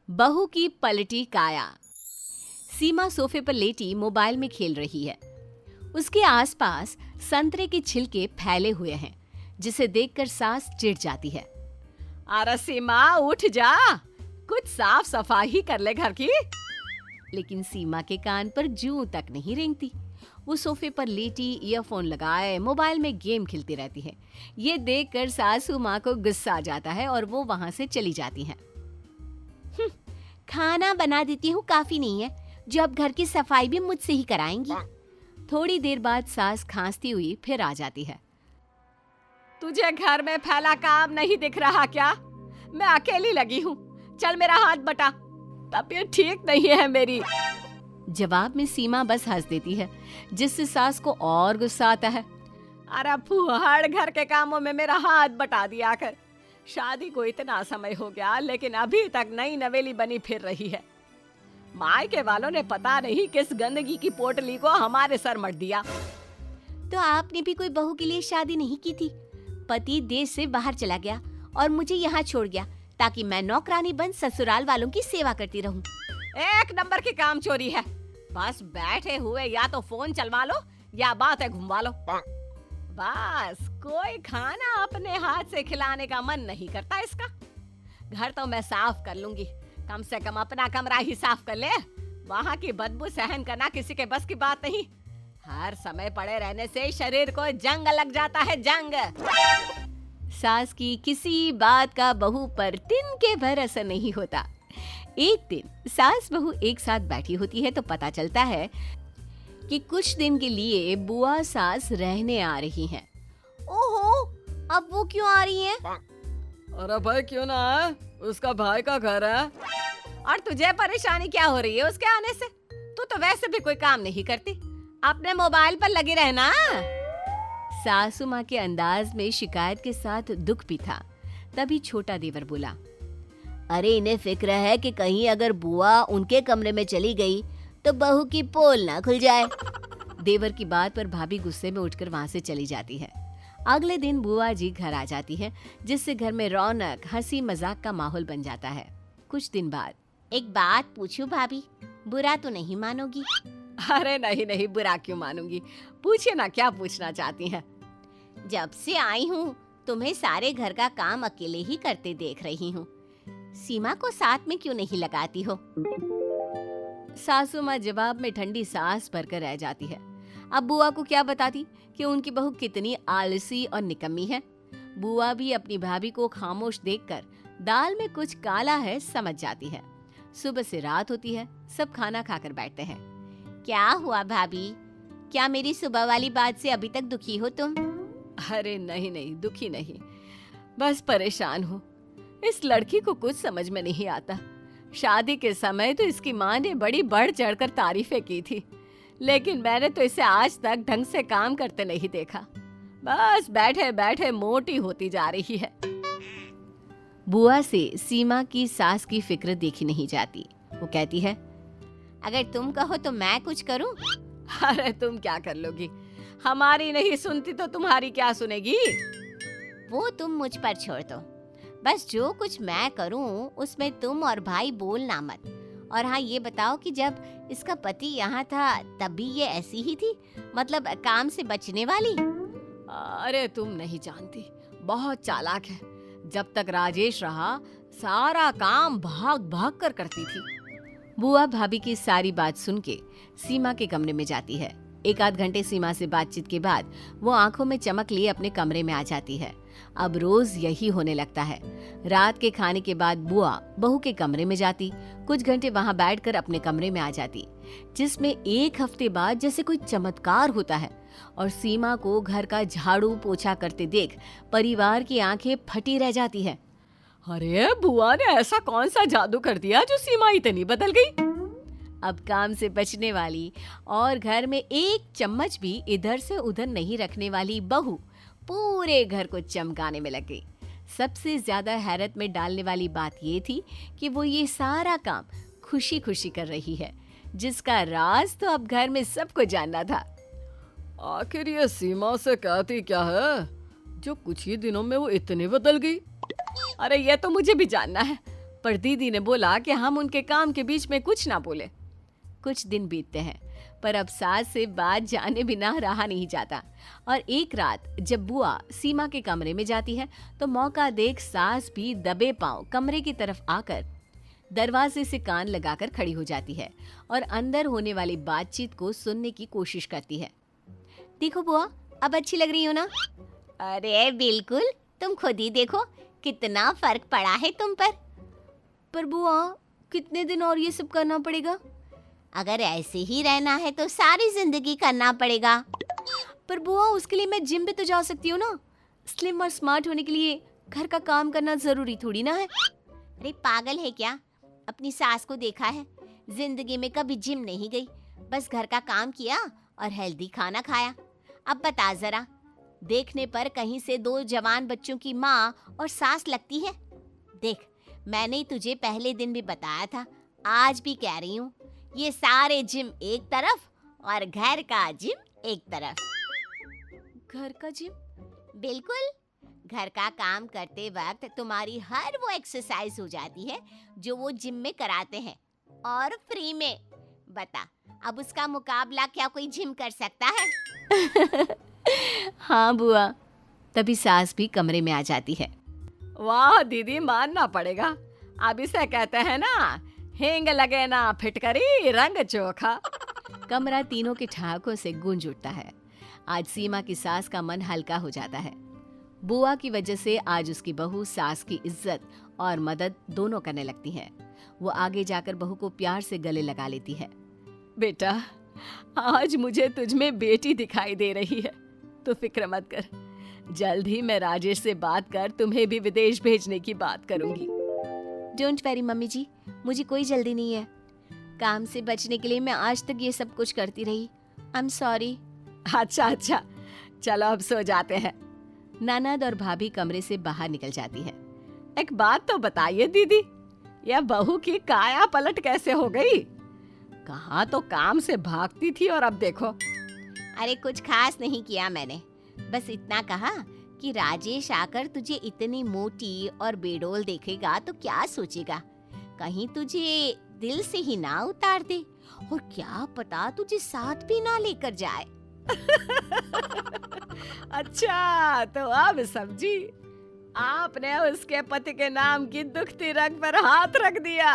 बहू की पलटी काया। सीमा सोफे पर लेटी मोबाइल में खेल रही है। उसके आसपास संतरे के छिलके फैले हुए हैं, जिसे देखकर सास चिढ़ जाती है। अरे सीमा उठ जा, कुछ साफ सफाई कर ले घर की। लेकिन सीमा के कान पर जूं तक नहीं रेंगती। वो सोफे पर लेटी ईयरफोन लगाए मोबाइल में गेम खेलती रहती है। ये देखकर सासू माँ को गुस्सा आ जाता है और वो वहां से चली जाती हैं। खाना बना देती हूँ काफी नहीं है, जो अब घर की सफाई भी मुझसे ही कराएंगी। थोड़ी देर बाद सास खांसती हुई फिर आ जाती है। तुझे घर में फैला काम नहीं दिख रहा क्या? मैं अकेली लगी हूँ, चल मेरा हाथ बटा, तबीयत ठीक नहीं है मेरी। जवाब में सीमा बस हंस देती है, जिससे सास को और गुस्सा आता है। अरे फुहड़, घर के कामों में मेरा हाथ बटा दिया कर। शादी को इतना समय हो गया, लेकिन अभी तक नई नवेली बनी फिर रही है। मायके वालों ने पता नहीं किस गंदगी की पोटली को हमारे सर मत दिया। तो आपने भी कोई बहू के लिए शादी नहीं की थी? पति देश से बाहर चला गया और मुझे यहाँ छोड़ गया, ताकि मैं नौकरानी बन ससुराल वालों की सेवा करती रहूं। एक नंबर की काम चोरी है। बस बैठे हुए या तो फोन चलवा लो या बातें घुमवा लो। बस कोई खाना अपने हाथ से खिलाने का मन नहीं करता इसका। घर तो मैं साफ कर लूंगी, कम से कम अपना कमरा ही साफ कर ले। वहाँ की बदबू सहन करना किसी के बस की बात नहीं। हर समय पड़े रहने से शरीर को जंग लग जाता है, जंग। सास की किसी बात का बहू पर तिनके भर असर नहीं होता। एक दिन सास बहू एक साथ बैठी होती है तो पता चलता है कि कुछ दिन के लिए बुआ सास रहने आ रही हैं। ओहो, अब वो क्यों आ रही हैं? अरे भाई क्यों ना है? उसका भाई का घर है। और तुझे परेशानी क्या हो रही है उसके आने से? तू तो वैसे भी कोई काम नहीं करती, अपने मोबाइल पर लगी रहना। सासू माँ के अंदाज में शिकायत के साथ दुख भी था। तभी छोटा देवर बोला, अरे इन्हें फिक्र है कि कहीं अगर बुआ उनके कमरे में चली गई तो बहू की पोल ना खुल जाए। देवर की बात पर भाभी गुस्से में उठकर वहां से चली जाती है। अगले दिन बुआ जी घर आ जाती है, जिससे घर में रौनक, हंसी मजाक का माहौल बन जाता है। कुछ दिन बाद, एक बात पूछूं भाभी, बुरा तो नहीं मानोगी? अरे नहीं नहीं, बुरा क्यों मानूंगी, पूछिए ना, क्या पूछना चाहती हैं? जब से आई हूँ तुम्हें सारे घर का काम अकेले ही करते देख रही हूँ, सीमा को साथ में क्यों नहीं लगाती हो? सासू माँ जवाब में ठंडी सांस भरकर रह जाती है। अब बुआ को क्या बताती कि उनकी बहू कितनी आलसी और निकम्मी है। बुआ भी अपनी भाभी को खामोश देखकर दाल में कुछ काला है समझ जाती है। सुबह से रात होती है, सब खाना खाकर बैठते हैं। क्या हुआ भाभी, क्या मेरी सुबह वाली बात से अभी तक दुखी हो तुम? अरे नहीं नहीं, दुखी नहीं, बस परेशान हूँ। इस लड़की को कुछ समझ में नहीं आता। शादी के समय तो इसकी माँ ने बड़ी बढ़ चढ़कर तारीफें की थी, लेकिन मैंने तो इसे आज तक ढंग से काम करते नहीं देखा। बस बैठे बैठे मोटी होती जा रही है। बुआ से सीमा की सास की फिक्र देखी नहीं जाती। वो कहती है, अगर तुम कहो तो मैं कुछ करूं? अरे तुम क्या कर लोगी, हमारी नहीं सुनती तो तुम्हारी क्या सुनेगी? वो तुम मुझ पर छोड़ दो, बस जो कुछ मैं करूं उसमें तुम और भाई बोलना मत। और हाँ, ये बताओ कि जब इसका पति यहाँ था तब भी ये ऐसी ही थी, मतलब काम से बचने वाली? अरे तुम नहीं जानती, बहुत चालाक है। जब तक राजेश रहा सारा काम भाग भाग कर करती थी। बुआ भाभी की सारी बात सुन के सीमा के कमरे में जाती है। एक आध घंटे सीमा से बातचीत के बाद वो आंखों में चमक लिए अपने कमरे में आ जाती है। अब रोज यही होने लगता है। रात के खाने के बाद बुआ बहू के कमरे में जाती, कुछ घंटे वहां बैठकर अपने कमरे में आ जाती, जिसमें एक हफ्ते बाद जैसे कोई चमत्कार होता है और सीमा को घर का झाड़ू पोछा करते देख परिवार की आंखें फटी रह जाती है। अरे बुआ ने ऐसा कौन सा जादू कर दिया जो सीमा इतनी बदल गई? अब काम से बचने वाली और घर में एक चम्मच भी इधर से उधर नहीं रखने वाली बहू पूरे घर को चमकाने में लग गई। सबसे ज्यादा हैरत में डालने वाली बात ये थी कि वो ये सारा काम खुशी खुशी कर रही है, जिसका राज तो अब घर में सबको जानना था। आखिर ये सीमा से कहती क्या है जो कुछ ही दिनों में वो इतनी बदल गई? अरे ये तो मुझे भी जानना है, पर दीदी ने बोला कि हम उनके काम के बीच में कुछ ना बोले। कुछ दिन बीतते हैं, पर अब सास से बात जाने बिना रहा नहीं जाता। और एक रात जब बुआ सीमा के कमरे में जाती है तो मौका देख सास भी दबे पांव कमरे की तरफ आकर दरवाजे से कान लगाकर खड़ी हो जाती है और अंदर होने वाली बातचीत को सुनने की कोशिश करती है। देखो बुआ, अब अच्छी लग रही हो ना? अरे बिल्कुल, तुम खुद ही देखो कितना फर्क पड़ा है तुम पर। पर बुआ, कितने दिन और ये सब करना पड़ेगा? अगर ऐसे ही रहना है तो सारी जिंदगी करना पड़ेगा। पर बुआ, उसके लिए मैं जिम भी तो जा सकती हूँ ना। स्लिम और स्मार्ट होने के लिए घर का काम करना जरूरी थोड़ी ना है। अरे पागल है क्या? अपनी सास को देखा है, जिंदगी में कभी जिम नहीं गई, बस घर का काम किया और हेल्दी खाना खाया। अब बता जरा, देखने पर कहीं से 2 जवान बच्चों की माँ और सास लगती है। देख, मैंने तुझे पहले दिन भी बताया था, आज भी कह रही हूँ, ये सारे जिम एक तरफ और घर का जिम एक तरफ। घर का जिम? बिल्कुल, घर का काम करते वक्त तुम्हारी हर वो एक्सरसाइज हो जाती है जो वो जिम में कराते हैं, और फ्री में। बता, अब उसका मुकाबला क्या कोई जिम कर सकता है? हाँ बुआ। तभी सास भी कमरे में आ जाती है। वाह दीदी, मानना पड़ेगा। अब इसे कहते हैं ना, हिंग लगे ना फिटकरी रंग चोखा। कमरा तीनों के ठहाकों से गूंज उठता है। आज सीमा की सास का मन हल्का हो जाता है। बुआ की वजह से आज उसकी बहू सास की इज्जत और मदद दोनों करने लगती है। वो आगे जाकर बहू को प्यार से गले लगा लेती है। बेटा, आज मुझे तुझ में बेटी दिखाई दे रही है, तो फिक्र मत कर। जल्द ही मैं राजेश से बात कर तुम्हें भी विदेश भेजने की बात करूंगी। डोंट वरी मम्मी जी, मुझे कोई जल्दी नहीं है। काम से बचने के लिए मैं आज तक ये सब कुछ करती रही। I am sorry. अच्छा, चलो अब सो जाते हैं। ननद और भाभी कमरे से बाहर निकल जाती है। एक बात तो बताइए दीदी, यह बहू की काया पलट कैसे हो गई? कहाँ तो काम से भागती थी और अब देखो। अरे कुछ खास नहीं किया मैंने, बस इतना कहा कि राजेश आकर तुझे इतनी मोटी और बेडोल देखेगा तो क्या सोचेगा, कहीं तुझे दिल से ही ना उतार दे, और क्या पता तुझे साथ भी ना लेकर जाए। अच्छा, तो अब समझी, आपने उसके पति के नाम की दुखती रग पर हाथ रख दिया।